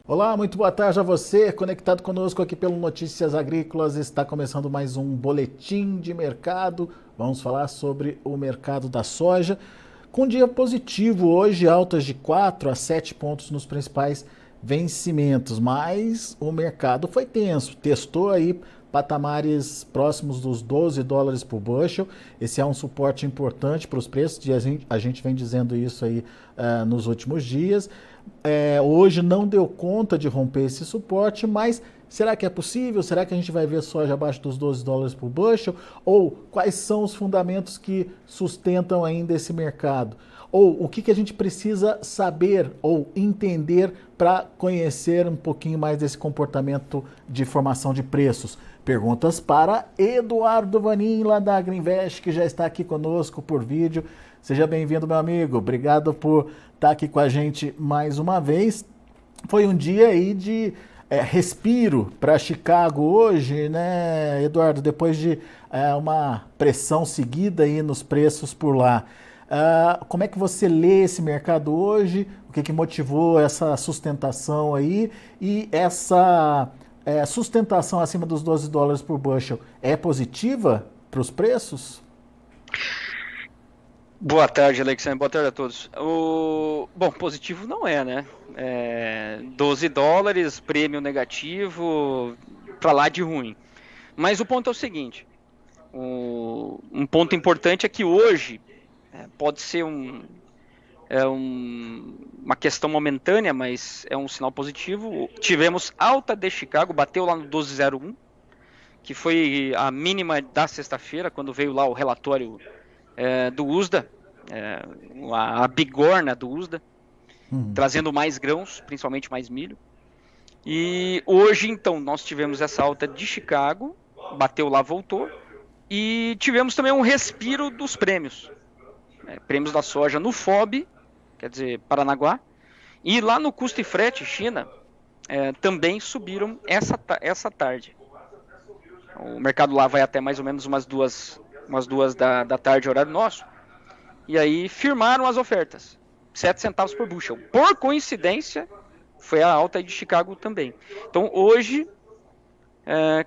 Olá, muito boa tarde a você, conectado conosco aqui pelo Notícias Agrícolas. Está começando mais um boletim de mercado. Vamos falar sobre o mercado da soja. Com dia positivo hoje, altas de 4 a 7 pontos nos principais vencimentos, mas o mercado foi tenso, testou aí patamares próximos dos 12 dólares por bushel. Esse é um suporte importante para os preços, e a gente vem dizendo isso aí nos últimos dias. Hoje não deu conta de romper esse suporte, mas será que é possível? Será que a gente vai ver soja abaixo dos 12 dólares por bushel? Ou quais são os fundamentos que sustentam ainda esse mercado? Ou o que a gente precisa saber ou entender para conhecer um pouquinho mais desse comportamento de formação de preços? Perguntas para Eduardo Vanin, lá da Agriinvest, que já está aqui conosco por vídeo. Seja bem-vindo, meu amigo. Obrigado por estar aqui com a gente mais uma vez. Foi um dia aí de respiro para Chicago hoje, né, Eduardo? Depois de uma pressão seguida aí nos preços por lá. Como é que você lê esse mercado hoje? O que motivou essa sustentação aí? E essa sustentação acima dos 12 dólares por bushel é positiva para os preços? Boa tarde, Alexandre. Boa tarde a todos. Bom, positivo não é, né? 12 dólares, prêmio negativo, pra lá de ruim. Mas o ponto é o seguinte: um ponto importante é que hoje pode ser uma questão momentânea, mas é um sinal positivo. Tivemos alta de Chicago, bateu lá no 12,01, que foi a mínima da sexta-feira, quando veio lá o relatório do USDA, a bigorna do USDA, trazendo mais grãos, principalmente mais milho. E hoje, então, nós tivemos essa alta de Chicago, bateu lá, voltou, e tivemos também um respiro dos prêmios. Prêmios da soja no FOB, quer dizer, Paranaguá, e lá no custo e frete, China, também subiram essa tarde. O mercado lá vai até mais ou menos umas duas da tarde, horário nosso. E aí firmaram as ofertas, 7 centavos por bushel. Por coincidência, foi a alta de Chicago também. Então hoje,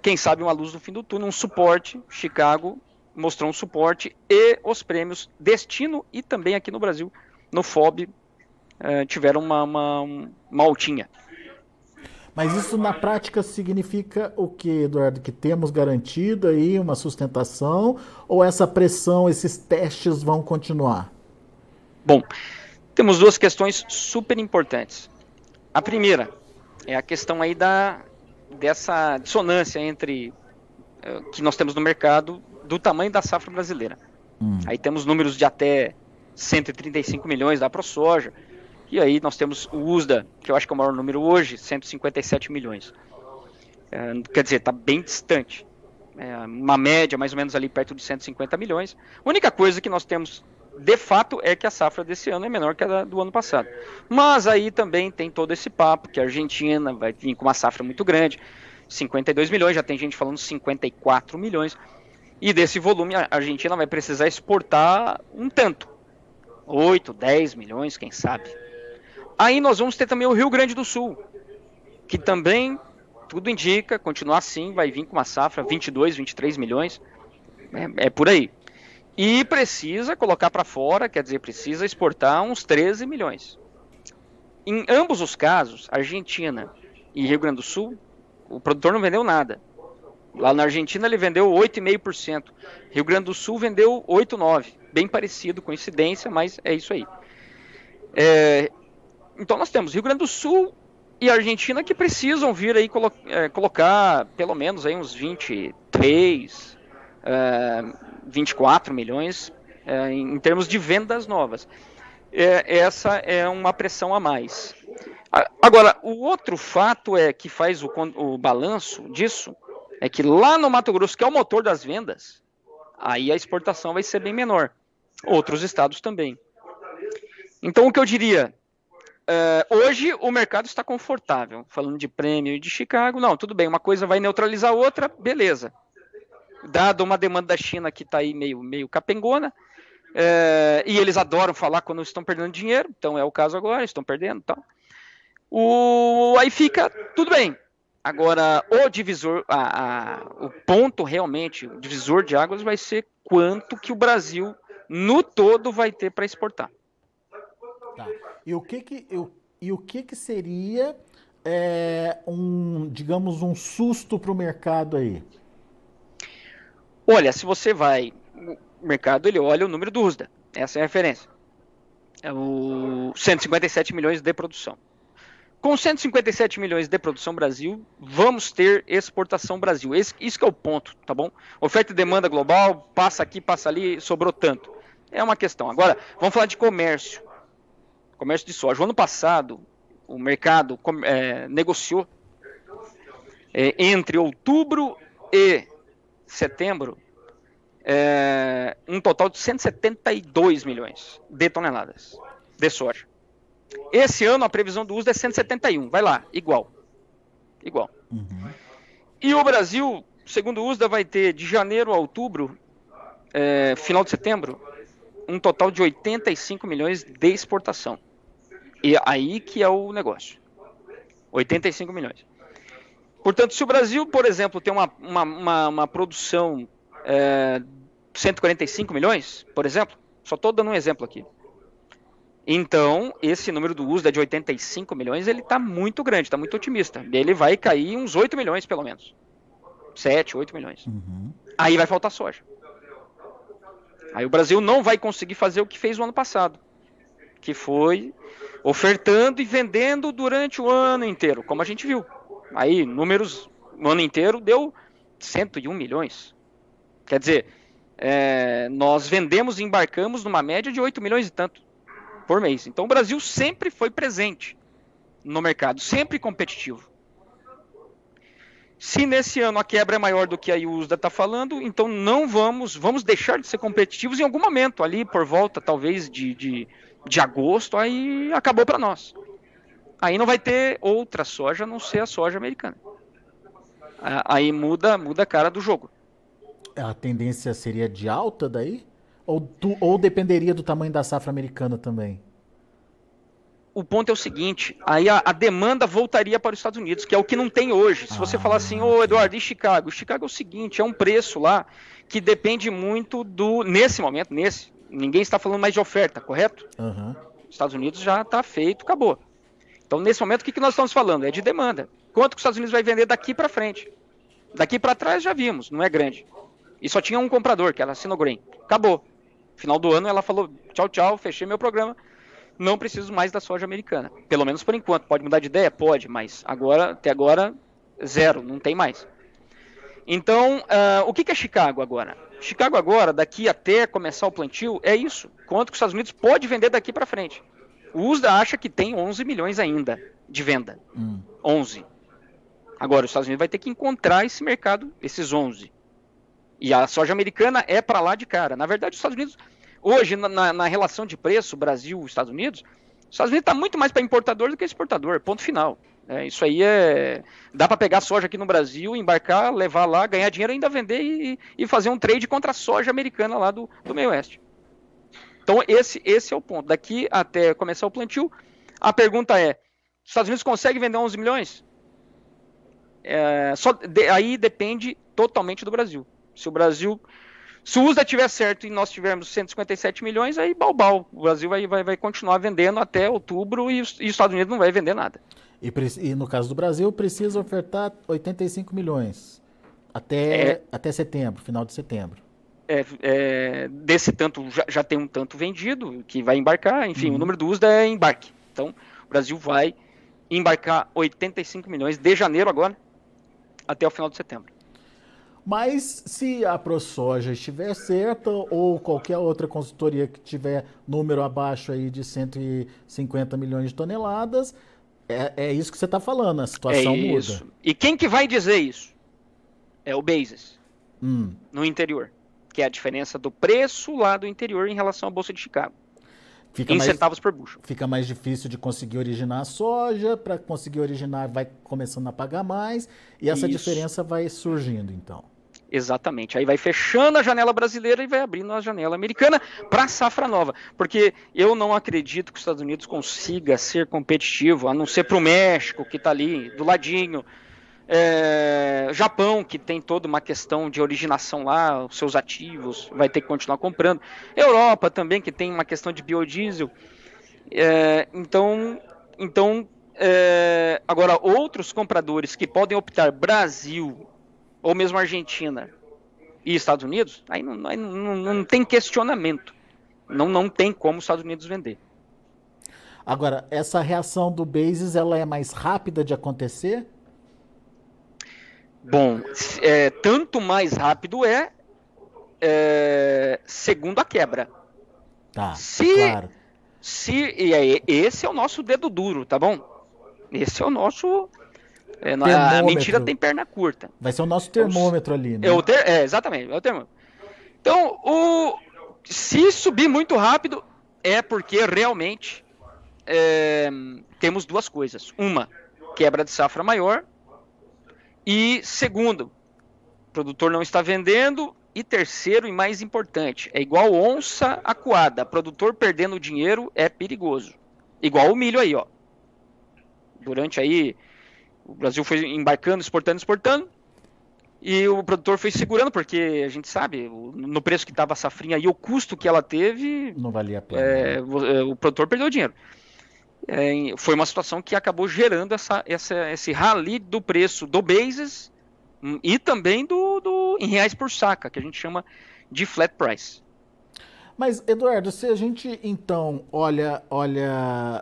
quem sabe uma luz no fim do túnel, um suporte. Chicago mostrou um suporte, e os prêmios destino e também aqui no Brasil, no FOB, tiveram uma altinha. Mas isso na prática significa o que, Eduardo? Que temos garantido aí uma sustentação ou essa pressão, esses testes vão continuar? Bom, temos duas questões super importantes. A primeira é a questão aí dessa dissonância entre que nós temos no mercado do tamanho da safra brasileira. Aí temos números de até 135 milhões da ProSoja, e aí nós temos o USDA, que eu acho que é o maior número hoje, 157 milhões. Quer dizer, está bem distante. Uma média mais ou menos ali perto de 150 milhões. A única coisa que nós temos de fato é que a safra desse ano é menor que a do ano passado. Mas aí também tem todo esse papo que a Argentina vai vir com uma safra muito grande, 52 milhões, já tem gente falando 54 milhões. E desse volume a Argentina vai precisar exportar um tanto, 8, 10 milhões, quem sabe. Aí nós vamos ter também o Rio Grande do Sul, que também, tudo indica, continuar assim, vai vir com uma safra 22, 23 milhões, é por aí. E precisa colocar para fora, quer dizer, precisa exportar uns 13 milhões. Em ambos os casos, Argentina e Rio Grande do Sul, o produtor não vendeu nada. Lá na Argentina ele vendeu 8,5%. Rio Grande do Sul vendeu 8,9%. Bem parecido, coincidência, mas é isso aí. Então nós temos Rio Grande do Sul e Argentina que precisam vir aí colocar pelo menos aí uns 23, 24 milhões em termos de vendas novas. Essa é uma pressão a mais. Agora, o outro fato que faz o balanço disso é que lá no Mato Grosso, que é o motor das vendas, aí a exportação vai ser bem menor. Outros estados também. Então, o que eu diria? Hoje o mercado está confortável. Falando de prêmio e de Chicago, não, tudo bem, uma coisa vai neutralizar a outra, beleza. Dado uma demanda da China que está aí meio capengona, e eles adoram falar quando estão perdendo dinheiro, então é o caso agora, estão perdendo e tal. Aí fica tudo bem. Agora, o divisor, o ponto realmente, o divisor de águas vai ser quanto que o Brasil, no todo, vai ter para exportar. Tá. E o que seria digamos, um susto para o mercado aí? Olha, se você vai, o mercado ele olha o número do USDA, essa é a referência. É o 157 milhões de produção. Com 157 milhões de produção Brasil, vamos ter exportação Brasil. Isso que é o ponto, tá bom? Oferta e demanda global, passa aqui, passa ali, sobrou tanto. É uma questão. Agora, vamos falar de comércio. Comércio de soja. O ano passado, o mercado negociou entre outubro e setembro um total de 172 milhões de toneladas de soja. Esse ano a previsão do USDA é 171, vai lá, igual. Uhum. E o Brasil, segundo o USDA, vai ter de janeiro a outubro, final de setembro, um total de 85 milhões de exportação. E aí que é o negócio. 85 milhões. Portanto, se o Brasil, por exemplo, tem uma produção 145 milhões, por exemplo, só estou dando um exemplo aqui. Então, esse número do USDA de 85 milhões, ele está muito grande, está muito otimista. Ele vai cair uns 8 milhões, pelo menos. 7, 8 milhões. Uhum. Aí vai faltar soja. Aí o Brasil não vai conseguir fazer o que fez o ano passado, que foi ofertando e vendendo durante o ano inteiro, como a gente viu. Aí, números, no ano inteiro, deu 101 milhões. Quer dizer, nós vendemos e embarcamos numa média de 8 milhões e tanto por mês. Então o Brasil sempre foi presente no mercado, sempre competitivo. Se nesse ano a quebra é maior do que a USDA está falando, então não vamos deixar de ser competitivos em algum momento, ali por volta talvez de agosto, aí acabou para nós. Aí não vai ter outra soja a não ser a soja americana. Aí muda a cara do jogo. A tendência seria de alta daí? Ou dependeria do tamanho da safra americana também? O ponto é o seguinte, aí a demanda voltaria para os Estados Unidos, que é o que não tem hoje. Se você falar assim, Eduardo, e Chicago? Chicago é o seguinte, é um preço lá que depende muito nesse momento, ninguém está falando mais de oferta, correto? Uhum. Estados Unidos já está feito, acabou. Então, nesse momento, o que nós estamos falando? É de demanda. Quanto que os Estados Unidos vai vender daqui para frente? Daqui para trás já vimos, não é grande. E só tinha um comprador, que era a Sinogreen. Acabou. Final do ano ela falou, tchau, fechei meu programa, não preciso mais da soja americana. Pelo menos por enquanto. Pode mudar de ideia? Pode, mas até agora, zero, não tem mais. Então, o que é Chicago agora? Chicago agora, daqui até começar o plantio, é isso. Quanto que os Estados Unidos pode vender daqui para frente? O USDA acha que tem 11 milhões ainda de venda. 11. Agora, os Estados Unidos vai ter que encontrar esse mercado, esses 11. E a soja americana é para lá de cara. Na verdade, os Estados Unidos, hoje, na relação de preço, Brasil e Estados Unidos está muito mais para importador do que exportador, ponto final. Isso aí dá para pegar soja aqui no Brasil, embarcar, levar lá, ganhar dinheiro, ainda vender e fazer um trade contra a soja americana lá do meio oeste. Então, esse é o ponto. Daqui até começar o plantio, a pergunta é, os Estados Unidos conseguem vender 11 milhões? Aí depende totalmente do Brasil. Se o USDA estiver certo e nós tivermos 157 milhões, aí balbal. O Brasil vai continuar vendendo até outubro e os Estados Unidos não vai vender nada. E no caso do Brasil, precisa ofertar 85 milhões até setembro, final de setembro. Desse tanto, já tem um tanto vendido, que vai embarcar, enfim, o número do USDA é embarque. Então, o Brasil vai embarcar 85 milhões de janeiro agora até o final de setembro. Mas se a ProSoja estiver certa ou qualquer outra consultoria que tiver número abaixo aí de 150 milhões de toneladas, é isso que você está falando, a situação muda. Isso. E quem que vai dizer isso? É o Basis, no interior, que é a diferença do preço lá do interior em relação à Bolsa de Chicago. Centavos por bushel. Fica mais difícil de conseguir originar a soja, para conseguir originar vai começando a pagar mais, e essa diferença vai surgindo, então. Exatamente. Aí vai fechando a janela brasileira e vai abrindo a janela americana para a safra nova. Porque eu não acredito que os Estados Unidos consiga ser competitivo, a não ser para o México, que está ali do ladinho. Japão, que tem toda uma questão de originação lá, os seus ativos, vai ter que continuar comprando. Europa também, que tem uma questão de biodiesel. Agora, outros compradores que podem optar Brasil ou mesmo Argentina e Estados Unidos, aí não tem questionamento. Não tem como os Estados Unidos vender. Agora, essa reação do Basis, ela é mais rápida de acontecer? Bom, tanto mais rápido segundo a quebra. Tá, claro. Esse é o nosso dedo duro, tá bom? Esse é o nosso... a mentira tem perna curta. Vai ser o nosso termômetro ali, né? Exatamente, é o termômetro. Então, se subir muito rápido, é porque realmente temos duas coisas. Uma, quebra de safra maior. E segundo, o produtor não está vendendo. E terceiro, e mais importante, é igual onça acuada. Produtor perdendo dinheiro é perigoso. Igual o milho aí, ó. Durante aí, o Brasil foi embarcando, exportando. E o produtor foi segurando, porque a gente sabe, no preço que estava a safrinha e o custo que ela teve... Não valia a pena. O produtor perdeu dinheiro. Foi uma situação que acabou gerando esse rally do preço do basis e também em reais por saca, que a gente chama de flat price. Mas, Eduardo, se a gente então olha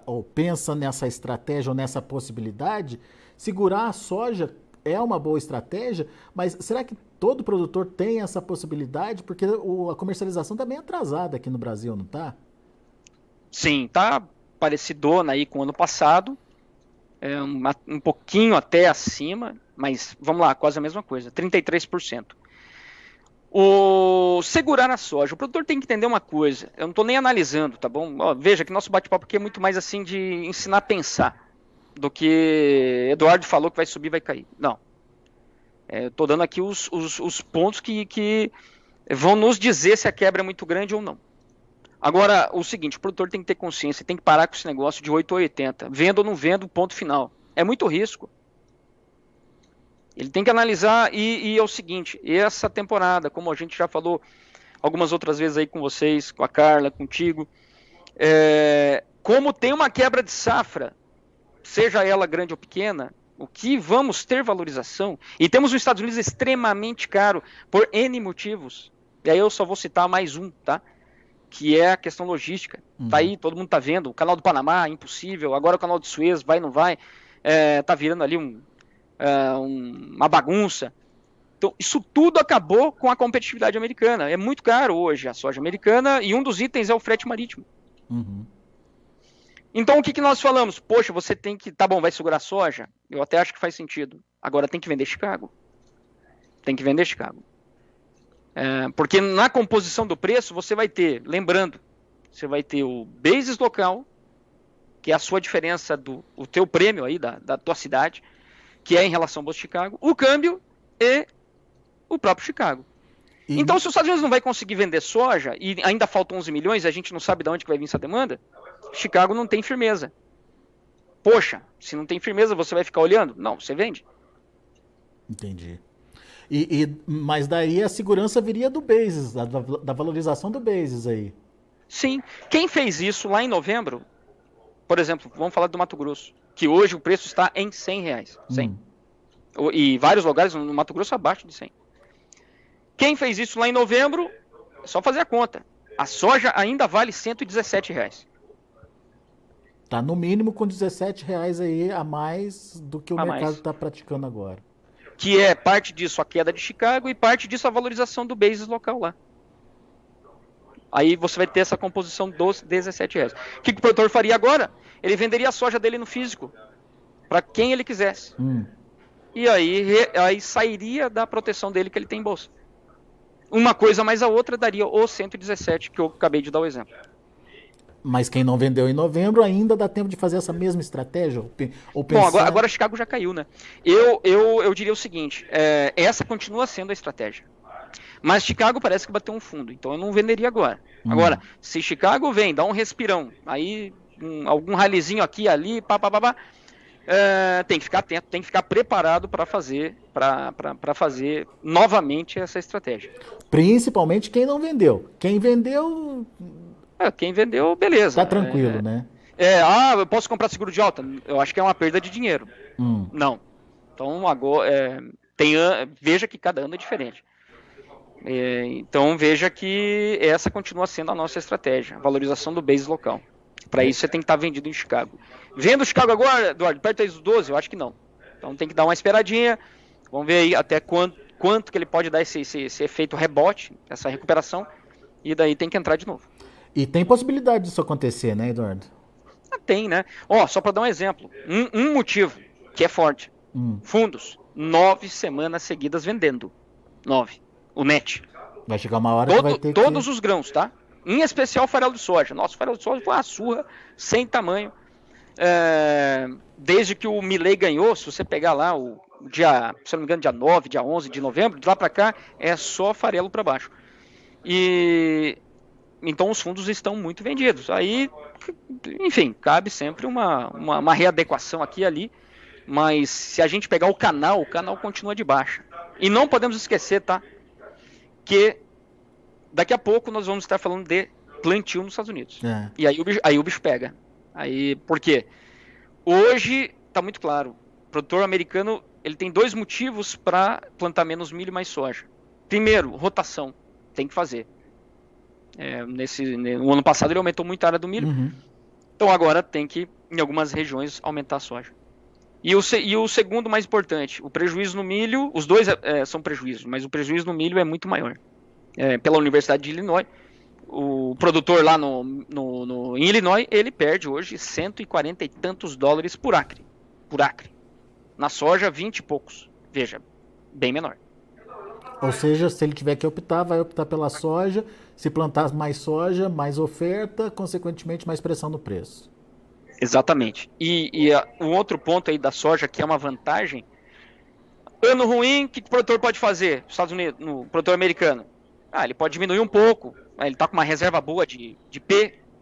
ou pensa nessa estratégia ou nessa possibilidade, segurar a soja é uma boa estratégia, mas será que todo produtor tem essa possibilidade? Porque a comercialização está bem atrasada aqui no Brasil, não está? Sim, está parecidona aí com o ano passado, um pouquinho até acima, mas vamos lá, quase a mesma coisa, 33%. Segurar a soja, o produtor tem que entender uma coisa, eu não estou nem analisando, tá bom? Veja que nosso bate-papo aqui é muito mais assim de ensinar a pensar, do que Eduardo falou que vai subir, vai cair. Não. Estou dando aqui os pontos que vão nos dizer se a quebra é muito grande ou não. Agora, o seguinte, o produtor tem que ter consciência, tem que parar com esse negócio de 8 ou 80. Vendo ou não vendo, ponto final. É muito risco. Ele tem que analisar e é o seguinte, essa temporada, como a gente já falou algumas outras vezes aí com vocês, com a Carla, contigo, como tem uma quebra de safra, seja ela grande ou pequena, o que vamos ter valorização, e temos os Estados Unidos extremamente caro, por N motivos, e aí eu só vou citar mais um, tá? Que é a questão logística. Tá aí, todo mundo tá vendo, o canal do Panamá, impossível, agora o canal de Suez, vai, não vai, tá virando ali uma bagunça. Então, isso tudo acabou com a competitividade americana, é muito caro hoje a soja americana, e um dos itens é o frete marítimo. Uhum. Então, o que nós falamos? Poxa, você tem que... Tá bom, vai segurar a soja? Eu até acho que faz sentido. Agora tem que vender Chicago. Tem que vender Chicago. Porque na composição do preço, você vai ter... Lembrando, você vai ter o basis local, que é a sua diferença o teu prêmio aí da tua cidade, que é em relação ao Bolsa de Chicago, o câmbio e o próprio Chicago. Então, se os Estados Unidos não vai conseguir vender soja, e ainda faltam 11 milhões, e a gente não sabe de onde que vai vir essa demanda... Chicago não tem firmeza. Poxa, se não tem firmeza, você vai ficar olhando? Não, você vende. Entendi. Mas daí a segurança viria do basis, da valorização do basis aí. Sim. Quem fez isso lá em novembro, por exemplo, vamos falar do Mato Grosso, que hoje o preço está em R$100. 100. E vários lugares no Mato Grosso abaixo de 100. Quem fez isso lá em novembro, é só fazer a conta. A soja ainda vale R$117. Tá no mínimo com R$17 aí a mais do que o mercado está praticando agora. Que é parte disso a queda de Chicago e parte disso a valorização do basis local lá. Aí você vai ter essa composição dos R$17. O que o produtor faria agora? Ele venderia a soja dele no físico, para quem ele quisesse. E aí sairia da proteção dele que ele tem em bolsa. Uma coisa mais a outra daria o 117, que eu acabei de dar o exemplo. Mas quem não vendeu em novembro ainda dá tempo de fazer essa mesma estratégia? Ou pensar... Bom, agora Chicago já caiu, né? Eu diria o seguinte, essa continua sendo a estratégia. Mas Chicago parece que bateu um fundo, então eu não venderia agora. Agora, se Chicago vem, dá um respirão, aí algum ralizinho aqui, ali, tem que ficar atento, tem que ficar preparado para fazer novamente essa estratégia. Principalmente quem não vendeu. Quem vendeu, beleza. Tá tranquilo, né? Eu posso comprar seguro de alta? Eu acho que é uma perda de dinheiro. Não. Então, agora, veja que cada ano é diferente. Então, veja que essa continua sendo a nossa estratégia, a valorização do base local. Para isso, você tem que estar vendido em Chicago. Vendo Chicago agora, Eduardo, perto dos 12? Eu acho que não. Então, tem que dar uma esperadinha. Vamos ver aí até quanto que ele pode dar esse efeito rebote, essa recuperação. E daí tem que entrar de novo. E tem possibilidade disso acontecer, né, Eduardo? Tem, né? Só para dar um exemplo. Um motivo que é forte. Fundos. 9 semanas seguidas vendendo. 9. O net. Vai chegar uma hora que vai ter todos os grãos, tá? Em especial o farelo de soja. Nossa, o farelo de soja foi uma surra sem tamanho. Desde que o Milei ganhou, se você pegar lá o dia, se não me engano, dia 9, dia 11 de novembro, de lá para cá é só farelo para baixo. Então os fundos estão muito vendidos. Aí, enfim, cabe sempre uma readequação aqui e ali. Mas se a gente pegar o canal continua de baixa. E não podemos esquecer, tá? Que daqui a pouco nós vamos estar falando de plantio nos Estados Unidos. E aí o bicho pega. Por quê? Hoje está muito claro. O produtor americano ele tem 2 motivos para plantar menos milho e mais soja. Primeiro, rotação. Tem que fazer. No ano passado ele aumentou muito a área do milho. Então agora tem que, em algumas regiões, aumentar a soja. E o segundo mais importante, o prejuízo no milho, os dois são prejuízos, mas o prejuízo no milho é muito maior. Pela Universidade de Illinois, o produtor lá em Illinois, ele perde hoje 140 e tantos dólares por acre. Na soja, 20 e poucos. Veja, bem menor. Ou seja, se ele tiver que optar, vai optar pela soja. Se plantar mais soja, mais oferta, consequentemente mais pressão no preço. Exatamente. Um outro ponto aí da soja que é uma vantagem. Ano ruim, o que o produtor pode fazer? Estados Unidos, no produtor americano. Ele pode diminuir um pouco. Ele está com uma reserva boa de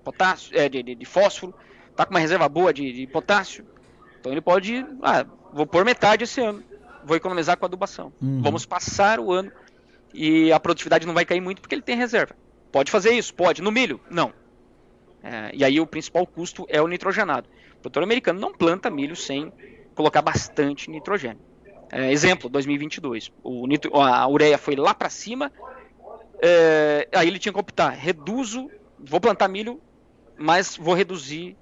potássio, de fósforo. Está com uma reserva boa de potássio. Então ele pode, vou pôr metade esse ano. Vou economizar com a adubação. Vamos passar o ano e a produtividade não vai cair muito porque ele tem reserva. Pode fazer isso? Pode. No milho? Não. E aí o principal custo é o nitrogenado. O produtor americano não planta milho sem colocar bastante nitrogênio. Exemplo, 2022. A ureia foi lá para cima, aí ele tinha que optar, vou plantar milho, mas vou reduzir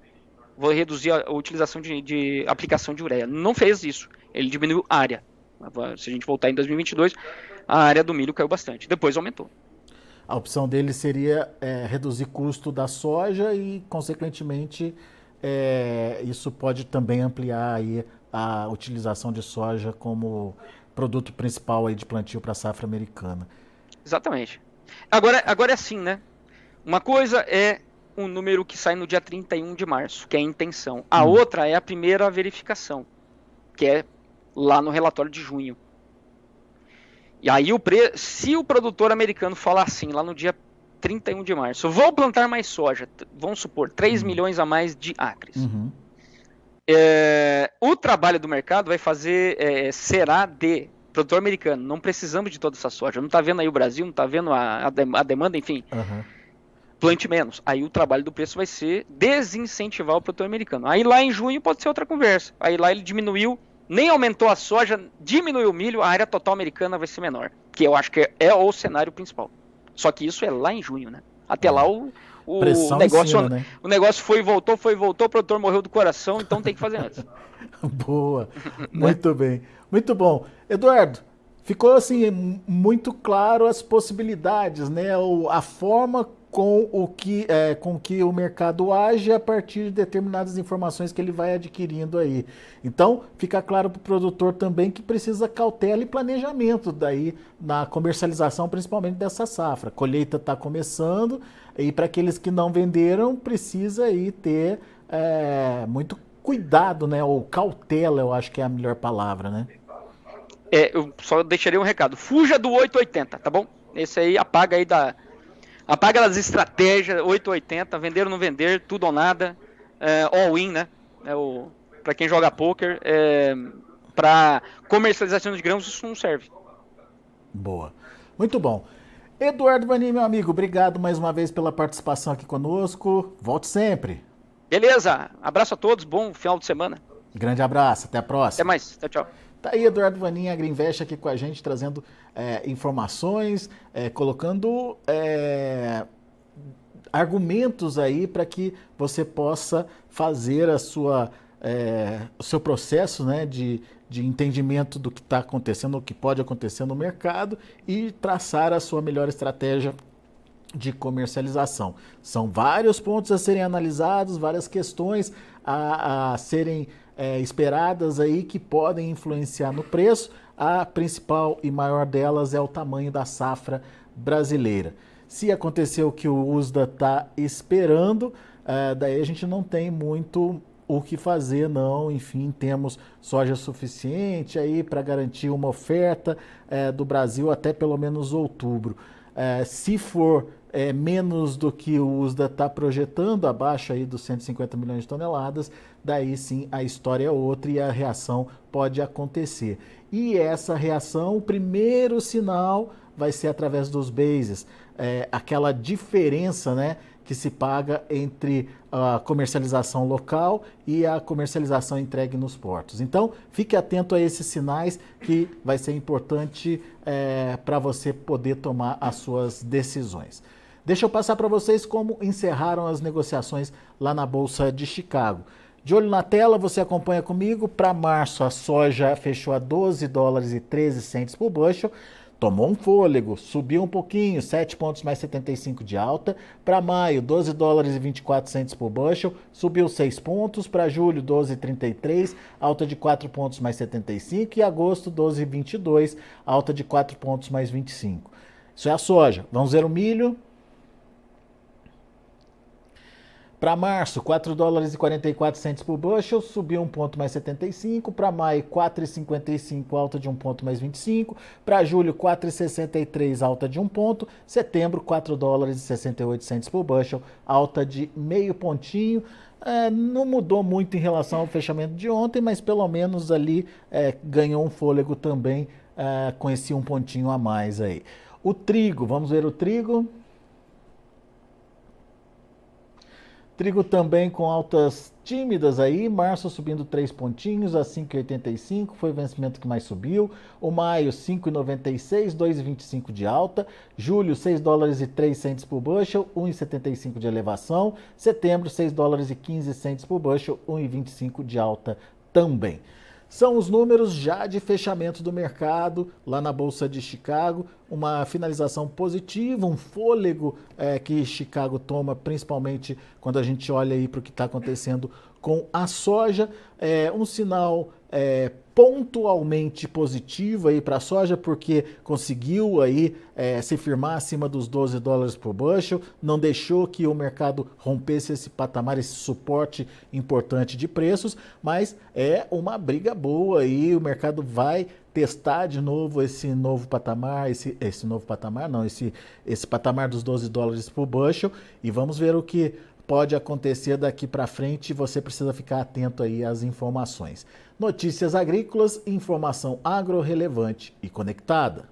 a utilização de aplicação de ureia. Não fez isso, ele diminuiu a área. Se a gente voltar em 2022, a área do milho caiu bastante, depois aumentou. A opção dele seria reduzir custo da soja e, consequentemente, isso pode também ampliar aí a utilização de soja como produto principal aí de plantio para a safra americana. Exatamente. Agora é assim, né? Uma coisa é um número que sai no dia 31 de março, que é a intenção. A outra é a primeira verificação, que é lá no relatório de junho. E aí, se o produtor americano falar assim, lá no dia 31 de março, vou plantar mais soja, vamos supor, 3 milhões a mais de acres. O trabalho do mercado vai fazer, será de produtor americano, não precisamos de toda essa soja, não está vendo aí o Brasil, não está vendo a demanda, enfim, plante menos. Aí o trabalho do preço vai ser desincentivar o produtor americano. Aí lá em junho pode ser outra conversa. Aí lá ele diminuiu, nem aumentou a soja, diminuiu o milho, a área total americana vai ser menor. Que eu acho que é o cenário principal. Só que isso é lá em junho, né? Até lá o negócio, né? O negócio foi e voltou, o produtor morreu do coração, então tem que fazer antes. Boa, muito bem. Muito bom. Eduardo, ficou assim muito claro as possibilidades, né? A forma com que o mercado age a partir de determinadas informações que ele vai adquirindo aí. Então, fica claro para o produtor também que precisa cautela e planejamento daí na comercialização, principalmente dessa safra. A colheita está começando e para aqueles que não venderam, precisa aí ter muito cuidado, né? Ou cautela, eu acho que é a melhor palavra, né? Eu só deixaria um recado. Fuja do 880, tá bom? Esse aí apaga aí apaga as estratégias 880, vender ou não vender, tudo ou nada, all in, né? Para quem joga poker, para comercialização de grãos isso não serve. Boa. Muito bom. Eduardo Vanin, meu amigo, obrigado mais uma vez pela participação aqui conosco. Volte sempre. Beleza, abraço a todos, bom final de semana. Grande abraço, até a próxima. Até mais, tchau, tchau. Tá aí Eduardo Vanin, Agrinvest aqui com a gente, trazendo informações, colocando argumentos aí para que você possa fazer o seu processo, né, de entendimento do que está acontecendo, o que pode acontecer no mercado e traçar a sua melhor estratégia de comercialização. São vários pontos a serem analisados, várias questões a serem esperadas aí que podem influenciar no preço. A principal e maior delas é o tamanho da safra brasileira. Se acontecer o que o USDA está esperando, daí a gente não tem muito o que fazer, não. Enfim, temos soja suficiente aí para garantir uma oferta do Brasil até pelo menos outubro. Se for menos do que o USDA está projetando, abaixo aí dos 150 milhões de toneladas, daí sim a história é outra e a reação pode acontecer. E essa reação, o primeiro sinal vai ser através dos bases, aquela diferença, né, que se paga entre a comercialização local e a comercialização entregue nos portos. Então, fique atento a esses sinais que vai ser importante para você poder tomar as suas decisões. Deixa eu passar para vocês como encerraram as negociações lá na Bolsa de Chicago. De olho na tela, você acompanha comigo. Para março, a soja fechou a 12 dólares e 13 centes por bushel. Tomou um fôlego, subiu um pouquinho, 7 pontos mais 75 de alta. Para maio, 12 dólares e 24 centes por bushel, subiu 6 pontos. Para julho, 12,33, alta de 4 pontos mais 75. E agosto, 12,22, alta de 4 pontos mais 25. Isso é a soja. Vamos ver o milho. Para março, 4 dólares e 44 centes por bushel, subiu 1 ponto mais 75. Para maio, 4,55, alta de 1 ponto mais 25. Para julho, 4,63, alta de 1 ponto. Setembro, 4 dólares e 68 centes por bushel, alta de meio pontinho. Não mudou muito em relação ao fechamento de ontem, mas pelo menos ali ganhou um fôlego também com esse 1 pontinho a mais aí. O trigo, vamos ver o trigo. Trigo também com altas tímidas aí, março subindo 3 pontinhos a 5,85, foi o vencimento que mais subiu. O maio 5,96, 2,25 de alta. Julho 6 dólares e 3 centes por bushel, 1,75 de elevação. Setembro 6 dólares e 15 centes por bushel, 1,25 de alta também. São os números já de fechamento do mercado lá na Bolsa de Chicago, uma finalização positiva, um fôlego que Chicago toma, principalmente quando a gente olha aí para o que está acontecendo com a soja, um sinal pontualmente positivo aí para a soja, porque conseguiu aí se firmar acima dos 12 dólares por bushel, não deixou que o mercado rompesse esse patamar, esse suporte importante de preços, mas é uma briga boa aí, o mercado vai testar de novo esse novo patamar, esse patamar dos 12 dólares por bushel, e vamos ver o que pode acontecer daqui para frente. Você precisa ficar atento aí às informações. Notícias agrícolas, informação agro relevante e conectada.